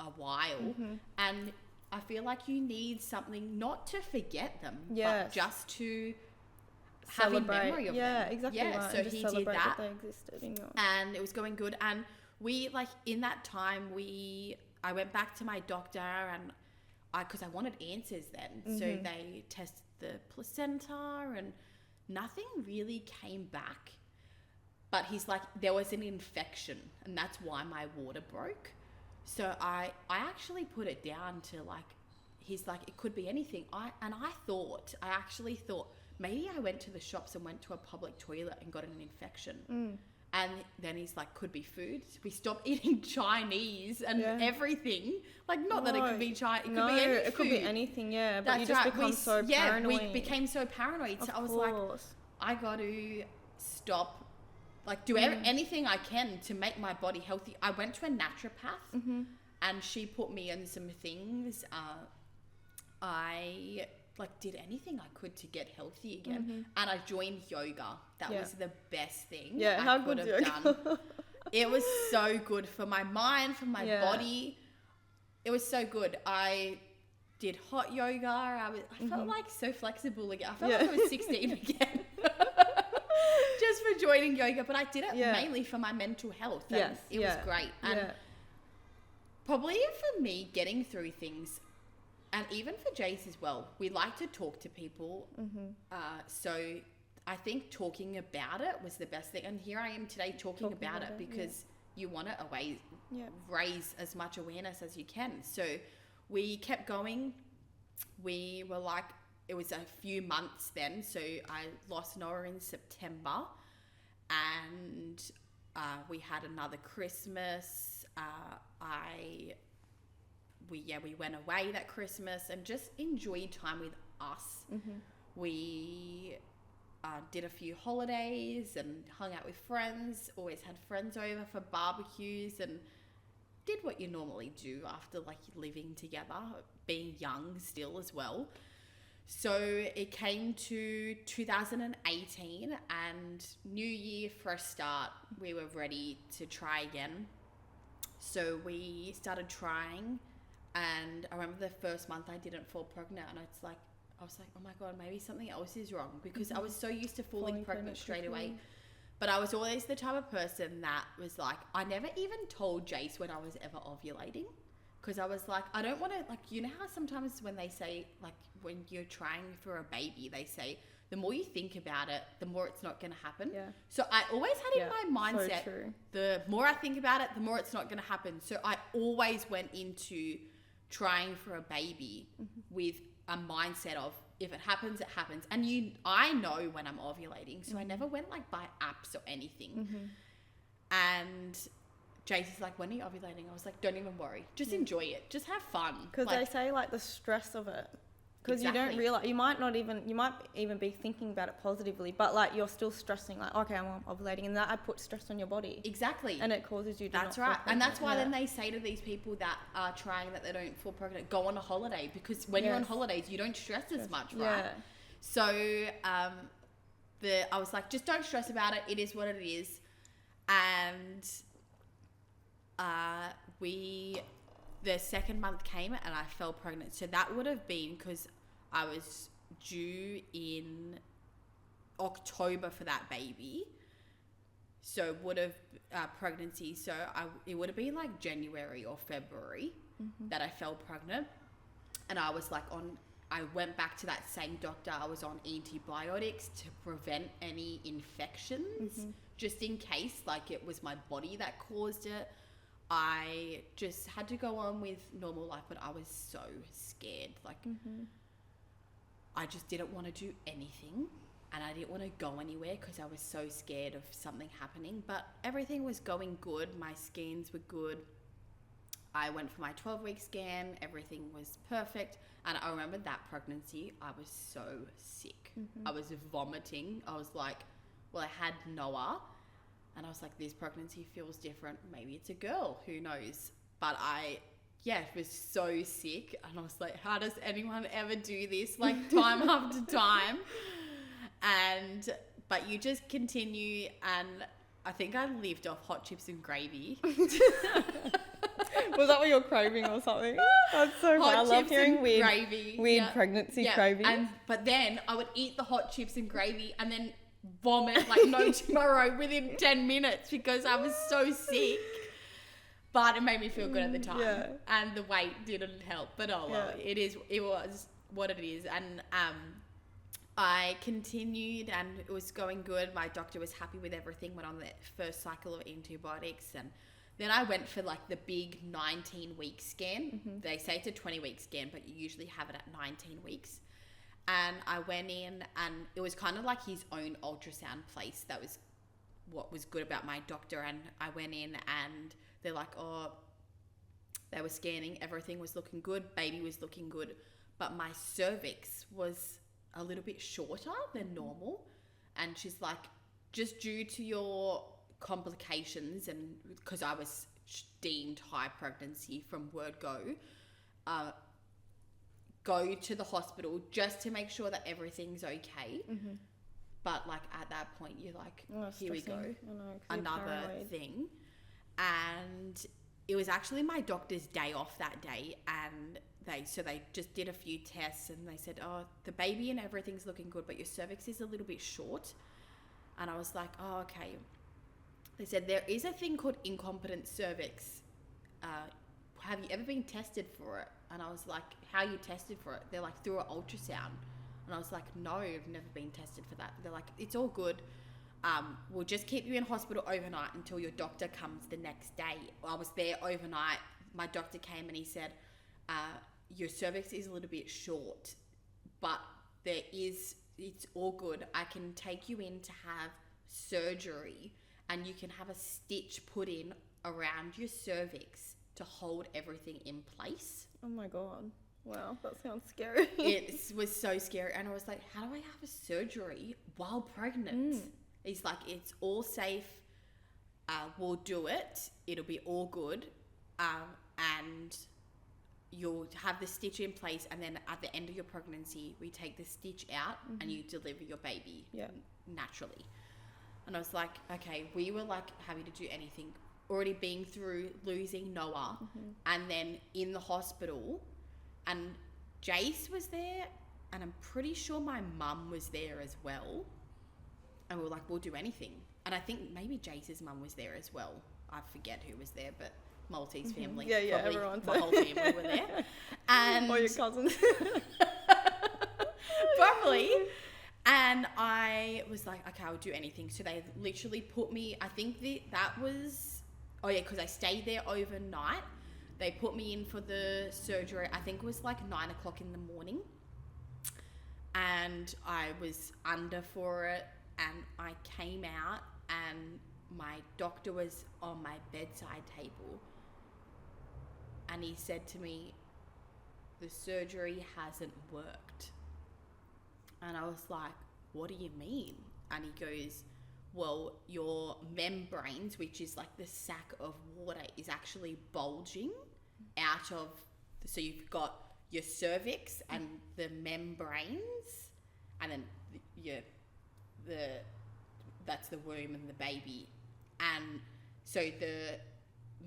a while. And I feel like you need something not to forget them, but just to have in memory of them. Yeah, exactly. Yeah, right. so And just he did celebrate that. they existed in your... And it was going good. And we, like, in that time, I went back to my doctor, and because I wanted answers then. So they tested the placenta and nothing really came back. But he's like, there was an infection, and that's why my water broke. So I actually put it down to, like, he's like, it could be anything. I actually thought maybe I went to the shops and went to a public toilet and got an infection. And then he's like, could be food. We stopped eating Chinese and everything. Like, not that it could be Chinese. It could be any food. It could be anything, yeah. But That's you just right. become so paranoid. We became so paranoid. So I was like, I got to stop, like, do anything I can to make my body healthy. I went to a naturopath and she put me on some things. I, like, did anything I could to get healthy again. And I joined yoga. That was the best thing I could have done. It was so good for my mind, for my body. It was so good. I did hot yoga. I felt like so flexible again. I felt like I was 16 again. Just for joining yoga. But I did it mainly for my mental health. And it was great. And probably for me, getting through things, and even for Jace as well, we like to talk to people. So I think talking about it was the best thing. And here I am today talking about it because you want to raise as much awareness as you can. So we kept going. We were like, it was a few months then. So I lost Noah in September, and we had another Christmas. We went away that Christmas and just enjoyed time with us. We did a few holidays and hung out with friends, always had friends over for barbecues, and did what you normally do after, like, living together, being young still as well. So it came to 2018 and New Year, fresh start. We were ready to try again. So we started trying, and I remember the first month I didn't fall pregnant, and I was like, oh my God, maybe something else is wrong, because I was so used to falling pregnant straight away. But I was always the type of person that was like, I never even told Jace when I was ever ovulating, because I was like, I don't want to, like, you know how sometimes when they say, like, when you're trying for a baby, they say, the more you think about it, the more it's not going to happen. So I always had in my mindset, the more I think about it, the more it's not going to happen. So I always went into trying for a baby with a mindset of, if it happens, it happens. And I know when I'm ovulating, so I never went, like, by apps or anything. And Jace is like, when are you ovulating? I was like, don't even worry, just enjoy it, just have fun. Because they say, like, the stress of it, because you don't realize, you might even be thinking about it positively, but, like, you're still stressing, like, okay, I'm ovulating, and that put stress on your body. Exactly. And it causes you to That's right. And that's why then they say to these people that are trying that they don't fall pregnant, go on a holiday, because when you're on holidays, you don't stress as much, right? So I was like, just don't stress about it. It is what it is. And the second month came and I fell pregnant. So that would have been because I was due in October for that baby. So it would have pregnancy. So it would have been like January or February that I fell pregnant. And I was like I went back to that same doctor. I was on antibiotics to prevent any infections, just in case, like, it was my body that caused it. I just had to go on with normal life, but I was so scared. Like, I just didn't want to do anything, and I didn't want to go anywhere because I was so scared of something happening. But everything was going good. My scans were good. I went for my 12-week scan. Everything was perfect. And I remember that pregnancy, I was so sick. I was vomiting. I was like, well, I had Noah. And I was like, this pregnancy feels different. Maybe it's a girl, who knows? But I was so sick. And I was like, how does anyone ever do this? Like time after time. But you just continue, and I think I lived off hot chips and gravy. Was that what you're craving or something? That's so Hot funny. I love chips hearing and weird gravy. pregnancy cravings. But then I would eat the hot chips and gravy and then vomit like no tomorrow within 10 minutes because I was so sick. But it made me feel good at the time. Yeah. And the weight didn't help. But oh well, it was what it is. And I continued and it was going good. My doctor was happy with everything, went on the first cycle of antibiotics, and then I went for like the big 19-week scan. They say it's a 20-week scan, but you usually have it at 19 weeks. And I went in, and it was kind of like his own ultrasound place. That was what was good about my doctor. And I went in and they're like, oh, they were scanning. Everything was looking good. Baby was looking good. But my cervix was a little bit shorter than normal. And she's like, just due to your complications, and because I was deemed high pregnancy from word go to the hospital just to make sure that everything's okay. But like at that point you're like, here we go, another thing. And it was actually my doctor's day off that day, and they just did a few tests, and they said, oh, the baby and everything's looking good, but your cervix is a little bit short. And I was like, oh, okay. They said, there is a thing called incompetent cervix. Have you ever been tested for it? And I was like, how are you tested for it? They're like, through an ultrasound. And I was like, no, I've never been tested for that. They're like, it's all good. We'll just keep you in hospital overnight until your doctor comes the next day. I was there overnight. My doctor came and he said, your cervix is a little bit short, but it's all good. I can take you in to have surgery, and you can have a stitch put in around your cervix to hold everything in place. Oh my God. Wow, that sounds scary. It was so scary. And I was like, how do I have a surgery while pregnant? He's like, it's all safe. We'll do it. It'll be all good. And you'll have the stitch in place. And then at the end of your pregnancy, we take the stitch out and you deliver your baby naturally. And I was like, okay, we were like happy to do anything. Already being through losing Noah and then in the hospital, and Jace was there, and I'm pretty sure my mum was there as well. And we were like, we'll do anything. And I think maybe Jace's mum was there as well. I forget who was there, but Maltese family. Yeah, everyone's my whole family were there. And all your cousins. Probably. And I was like, okay, I'll do anything. So they literally put me, I think that was, because I stayed there overnight. They put me in for the surgery. I think it was like 9 o'clock in the morning. And I was under for it. And I came out, and my doctor was on my bedside table. And he said to me, the surgery hasn't worked. And I was like, what do you mean? And he goes, well, your membranes, which is like the sac of water, is actually bulging out of, so you've got your cervix and the membranes, and then that's the womb and the baby. And so the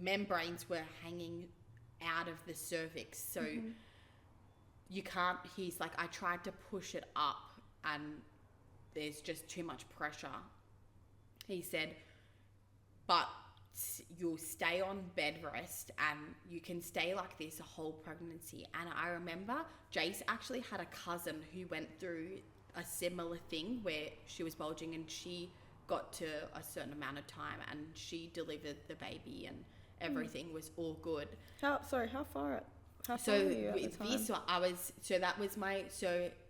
membranes were hanging out of the cervix. So you can't, he's like, I tried to push it up and there's just too much pressure. He said, but you'll stay on bed rest and you can stay like this a whole pregnancy. And I remember Jace actually had a cousin who went through a similar thing where she was bulging, and she got to a certain amount of time and she delivered the baby and everything was all good. How far were you at the time?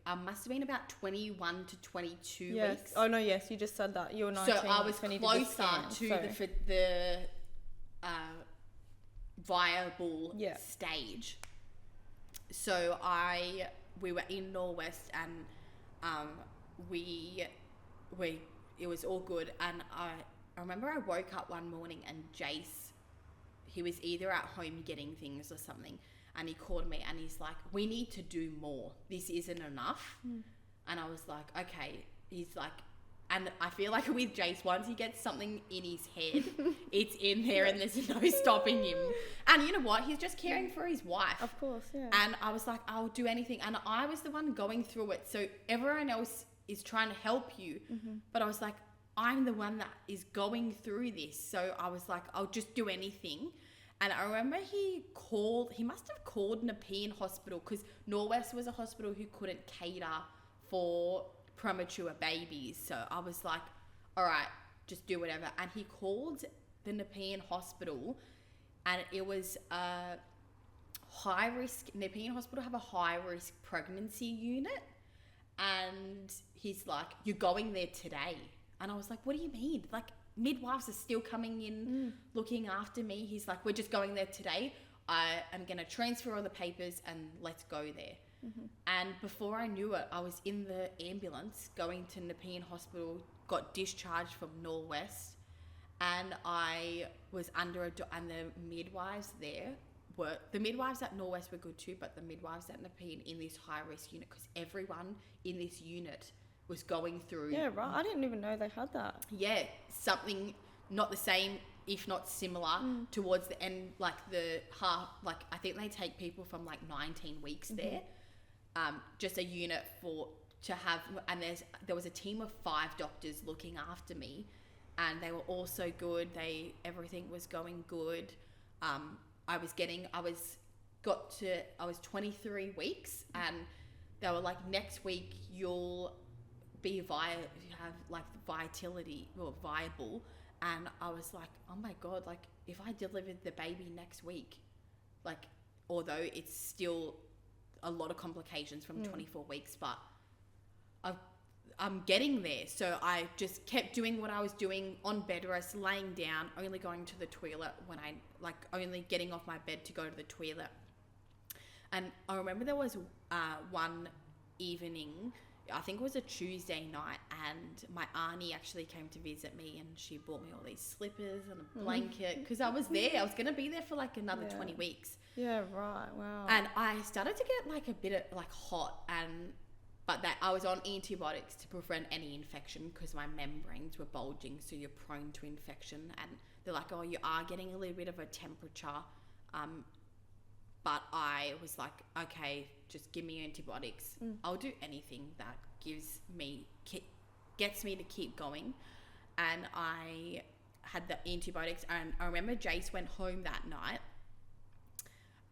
I must have been about 21 to 22 weeks. Oh no, yes, you just said that. You were 19. So I was closer to the viable stage. So we were in Norwest, and it was all good, and remember I woke up one morning and Jace, he was either at home getting things or something, and he called me and he's like, we need to do more. This isn't enough. And I was like, okay. He's like, and I feel like with Jace, once he gets something in his head, it's in there and there's no stopping him. And you know what? He's just caring for his wife. Of course, yeah. And I was like, I'll do anything. And I was the one going through it. So everyone else is trying to help you. But I was like, I'm the one that is going through this. So I was like, I'll just do anything. And I remember he must have called Nepean Hospital, because Norwest was a hospital who couldn't cater for premature babies. So I was like, all right, just do whatever. And he called the Nepean Hospital, and it was a high risk. Nepean Hospital have a high risk pregnancy unit. And he's like, you're going there today. And I was like, what do you mean? Like, midwives are still coming in looking after me. He's like, we're just going there today. I am going to transfer all the papers and let's go there. And before I knew it, I was in the ambulance going to Nepean Hospital, got discharged from Norwest, and I was under and the midwives there the midwives at Norwest were good too, but the midwives at Nepean in this high risk unit, because everyone in this unit was going through. Yeah, right. I didn't even know they had that. Yeah, something not the same, if not similar, towards the end, like the half, like I think they take people from like 19 weeks there. Just a unit to have, and there was a team of 5 doctors looking after me, and they were all so good. Everything was going good. I was 23 weeks, and they were like, next week you'll be have like vitality or viable. And I was like, oh my God, like if I delivered the baby next week, like, although it's still a lot of complications from 24 weeks, but I'm getting there. So I just kept doing what I was doing on bed rest, laying down, only going to the toilet when only getting off my bed to go to the toilet. And I remember there was one evening, I think it was a Tuesday night, and my auntie actually came to visit me, and she bought me all these slippers and a blanket, because I was there. I was going to be there for like another 20 weeks. Yeah, right. Wow. And I started to get like a bit of like hot, but that I was on antibiotics to prevent any infection, because my membranes were bulging, so you're prone to infection. And they're like, oh, you are getting a little bit of a temperature. But I was like, okay, just give me antibiotics. I'll do anything that gets me to keep going. And I had the antibiotics, and I remember Jace went home that night,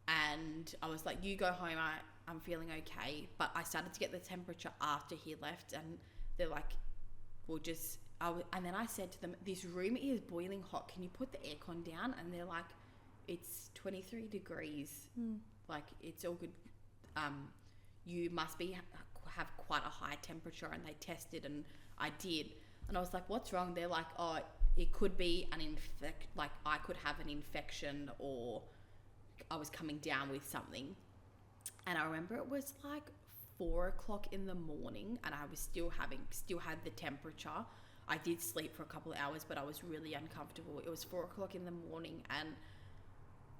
and I was like, you go home, I'm feeling okay. But I started to get the temperature after he left, and they're like, and then I said to them, this room is boiling hot, can you put the aircon down? And they're like, it's 23 degrees. Like, it's all good. You must have quite a high temperature. And they tested, and I did. And I was like, what's wrong? They're like, oh, it could be like I could have an infection, or I was coming down with something. And I remember it was like 4:00 in the morning, and I was still had the temperature. I did sleep for a couple of hours, but I was really uncomfortable. It was 4:00 in the morning, and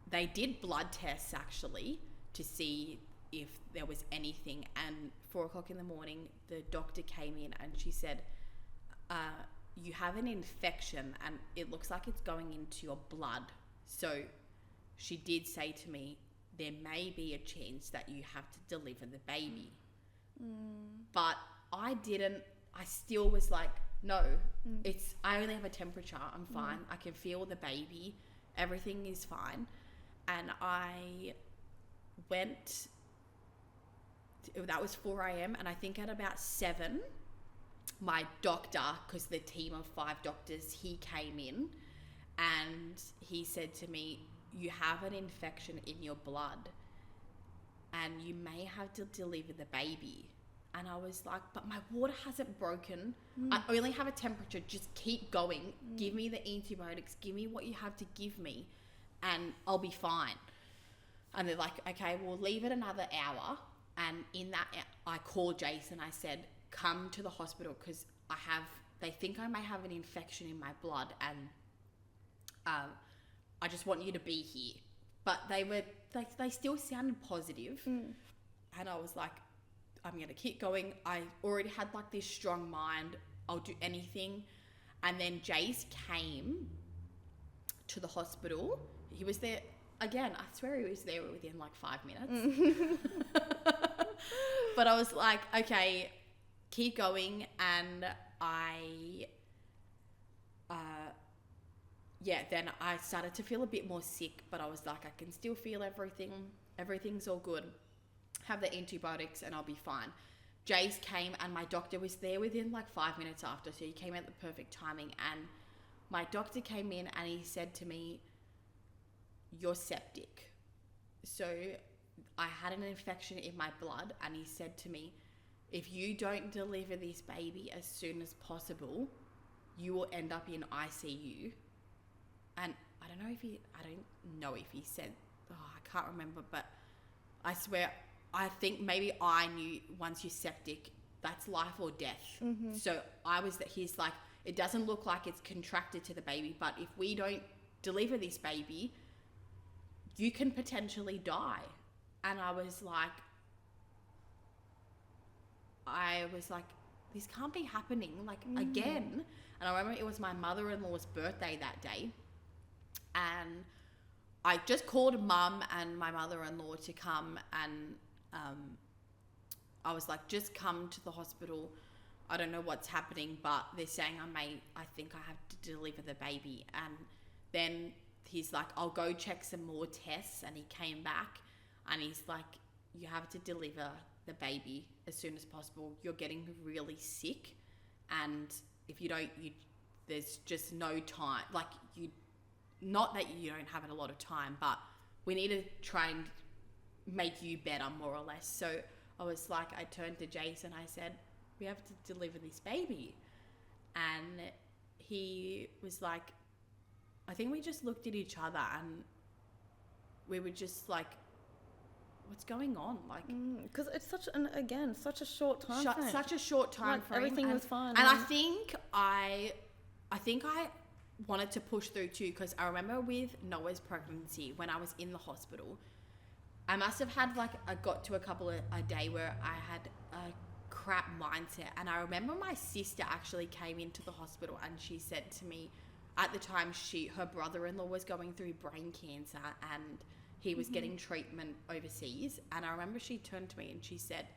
they did blood tests actually to see if there was anything. And 4:00 in the morning, the doctor came in and she said, you have an infection, and it looks like it's going into your blood. So she did say to me, there may be a chance that you have to deliver the baby. But I still was like, no, I only have a temperature. I'm fine. I can feel the baby. Everything is fine. And I went, that was 4 a.m. And I think at about 7, my doctor, because the team of 5 doctors, he came in and he said to me, you have an infection in your blood and you may have to deliver the baby. And I was like, but my water hasn't broken. I only have a temperature. Just keep going. Give me the antibiotics. Give me what you have to give me, and I'll be fine. And they're like, okay, we'll leave it another hour. And in that, I called Jason. I said, come to the hospital, because I have they think I may have an infection in my blood, and I just want you to be here. But they still sounded positive. And I was like, I'm going to keep going. I already had like this strong mind. I'll do anything. And then Jace came to the hospital. He was there again. I swear he was there within like 5 minutes. But I was like, okay, keep going. And then I started to feel a bit more sick, but I was like, I can still feel everything. Everything's all good. Have the antibiotics and I'll be fine. Jace came and my doctor was there within like 5 minutes after. So he came at the perfect timing, and my doctor came in and he said to me, you're septic. So I had an infection in my blood, and he said to me, if you don't deliver this baby as soon as possible, you will end up in ICU. And I don't know if he said, I can't remember, but I swear, I think maybe I knew once you're septic, that's life or death. So he's like, it doesn't look like it's contracted to the baby, but if we don't deliver this baby, you can potentially die. And I was like, this can't be happening, like, again. And I remember it was my mother-in-law's birthday that day. And I just called Mum and my mother-in-law to come, and I was like, just come to the hospital. I don't know what's happening, but they're saying I think I have to deliver the baby. And then he's like, I'll go check some more tests. And he came back and he's like, you have to deliver the baby as soon as possible. You're getting really sick. And if you don't, there's just no time. Like, not that you don't have a lot of time, but we need to try and make you better, more or less. So I was like, I turned to Jace and I said, we have to deliver this baby. And he was like, I think we just looked at each other and we were just like, what's going on? Like, because it's such a short time frame. Such a short time frame. Everything was fine. And I think I wanted to push through too, because I remember with Noah's pregnancy, when I was in the hospital, I must have had I got to a day where I had a crap mindset. And I remember my sister actually came into the hospital and she said to me, at the time her brother-in-law was going through brain cancer and he was getting treatment overseas. And I remember she turned to me and she said,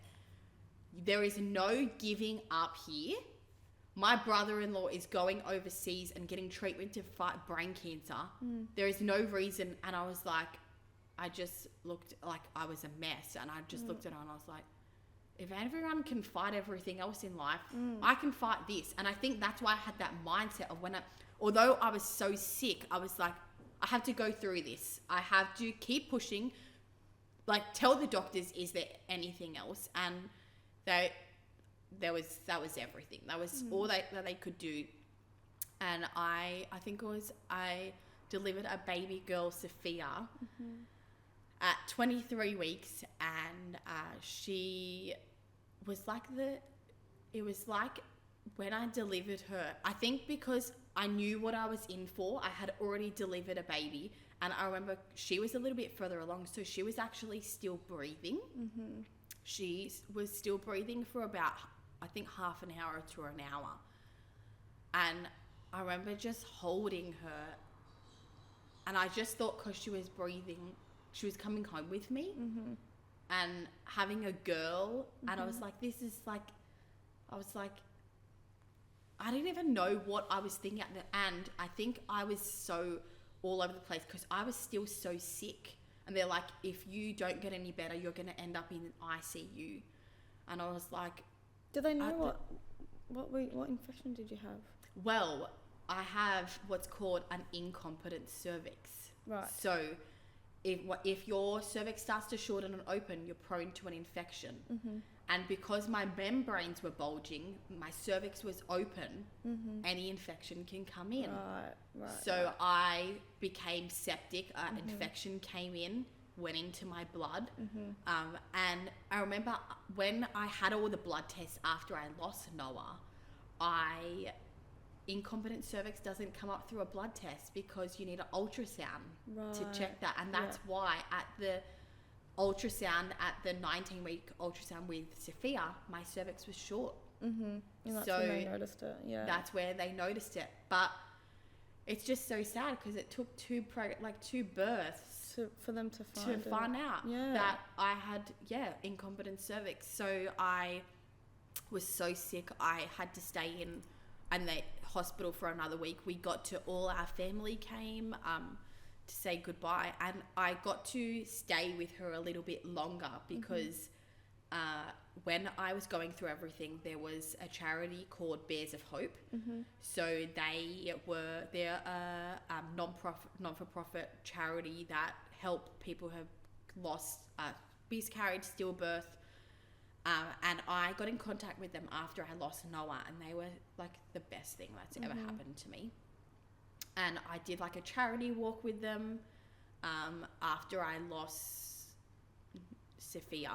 there is no giving up here. My brother-in-law is going overseas and getting treatment to fight brain cancer. There is no reason. And I was like, I just looked like I was a mess. And I just looked at her and I was like, if everyone can fight everything else in life, I can fight this. And I think that's why I had that mindset of although I was so sick, I was like, I have to go through this. I have to keep pushing. Like, tell the doctors, is there anything else? And that was everything. That was all that they could do. And I think I delivered a baby girl, Sophia, at 23 weeks. And she was it was like when I delivered her, I think because I knew what I was in for, I had already delivered a baby. And I remember she was a little bit further along, so she was actually still breathing. She was still breathing for about, I think, half an hour to an hour. And I remember just holding her. And I just thought, because she was breathing, she was coming home with me. And having a girl. And I was like, I didn't even know what I was thinking at the end. I think I was so all over the place because I was still so sick. And they're like, if you don't get any better, you're going to end up in ICU. And I was like... Do they know what infection did you have? Well, I have what's called an incompetent cervix. Right. So if your cervix starts to shorten and open, you're prone to an infection. And because my membranes were bulging, my cervix was open, any infection can come in. Right. So I became septic. Infection came in, went into my blood. And I remember when I had all the blood tests after I lost Noah, I incompetent cervix doesn't come up through a blood test because you need an ultrasound to check that. And that's why at the ultrasound, at the 19-week ultrasound with Sophia, my cervix was short. And that's so when they noticed it. Yeah. That's where they noticed it. But it's just so sad because it took two births for them to find out that I had incompetent cervix. So I was so sick. I had to stay in the hospital for another week. We got to, all our family came to say goodbye, and I got to stay with her a little bit longer because when I was going through everything, there was a charity called Bears of Hope. So they're a non-for-profit charity that help people who have lost miscarriage, stillbirth. And I got in contact with them after I lost Noah, and they were like the best thing that's ever happened to me. And I did like a charity walk with them after I lost Sophia,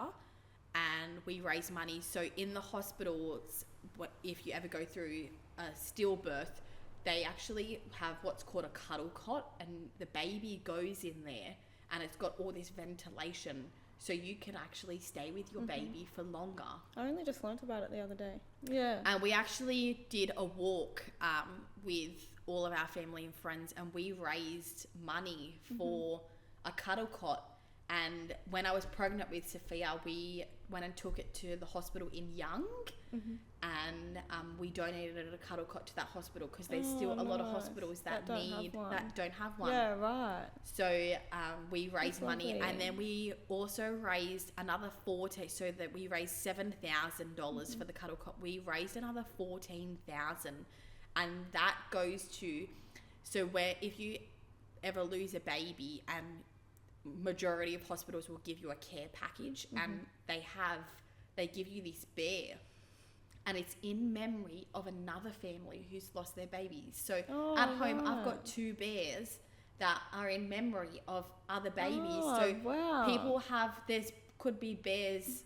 and we raised money. So in the hospitals, if you ever go through a stillbirth, they actually have what's called a cuddle cot, and the baby goes in there, and it's got all this ventilation, so you can actually stay with your baby for longer. I only just learnt about it the other day. Yeah. And we actually did a walk with all of our family and friends, and we raised money for a cuddle cot. And when I was pregnant with Sophia, we went and took it to the hospital in Young, and we donated a cuddle cot to that hospital because there's still a lot of hospitals that don't have one. Yeah, right. So we raised money, and then we also raised another so that we raised $7,000 for the cuddle cot. We raised another $14,000, and that goes to, so where if you ever lose a baby, and majority of hospitals will give you a care package, and they give you this bear, and it's in memory of another family who's lost their babies. So at home, I've got 2 bears that are in memory of other babies. People could be bears,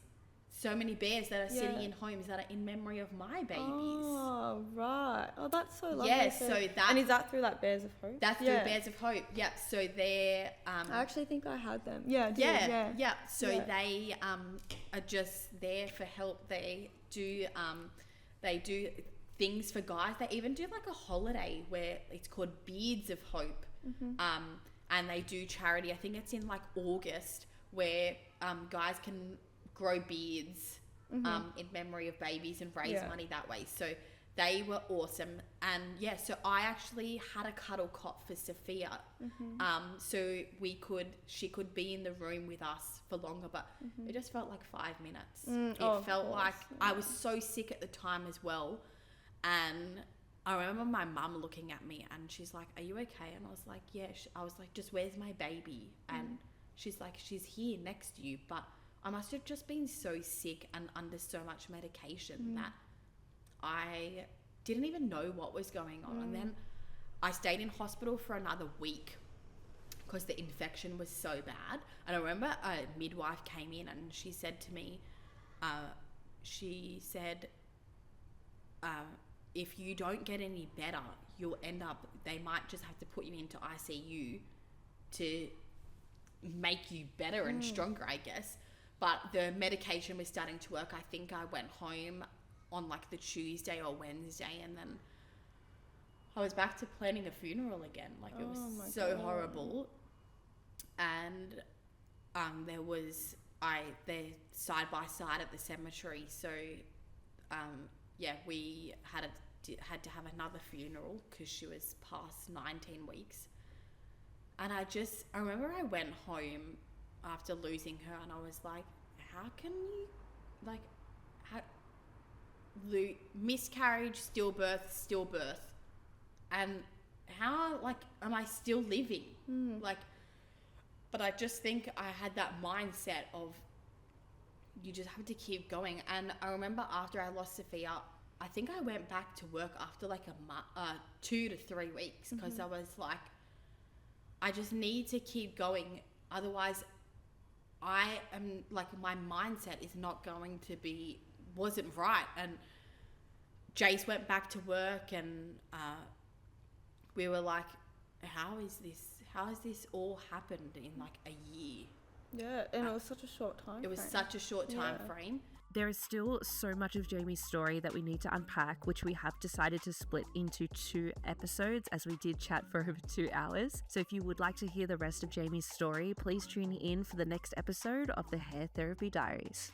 so many bears that are sitting in homes that are in memory of my babies. Oh, right. Oh, that's so lovely. Yeah, so that... And is that through that Bears of Hope? That's through Bears of Hope, yep. So they're... I actually think I had them. Yeah, yeah. So they are just there for help. They do things for guys. They even do like a holiday where it's called Beards of Hope. And they do charity. I think it's in like August, where guys can grow beards in memory of babies and raise money that way. So they were awesome. And so I actually had a cuddle cot for Sophia, so she could be in the room with us for longer, but it just felt like 5 minutes. It felt like I was so sick at the time as well. And I remember my mum looking at me, and she's like, "Are you okay?" And I was like, "Yeah." I was like, "Just where's my baby?" And she's like, "She's here next to you." But I must have just been so sick and under so much medication that I didn't even know what was going on. And then I stayed in hospital for another week because the infection was so bad. And I remember a midwife came in, and she said to me, if you don't get any better, you'll end up, they might just have to put you into ICU to make you better and stronger, I guess. But the medication was starting to work. I think I went home on like the Tuesday or Wednesday, and then I was back to planning a funeral again. Like it was so horrible. And they're side by side at the cemetery. So we had to have another funeral because she was past 19 weeks. And I remember I went home after losing her, and I was like, how can you, like, miscarriage, stillbirth, and how, like, am I still living? Like, but I just think I had that mindset of you just have to keep going. And I remember after I lost Sophia, I think I went back to work after like 2 to 3 weeks, because I was like, I just need to keep going. Otherwise, I am like, my mindset is not going to be, wasn't right. And Jace went back to work, and we were like, how has this all happened in like a year? Yeah, and it was such a short time. It was such a short time frame. There is still so much of Jamie's story that we need to unpack, which we have decided to split into 2 episodes, as we did chat for over 2 hours. So if you would like to hear the rest of Jamie's story, please tune in for the next episode of the Hair Therapy Diaries.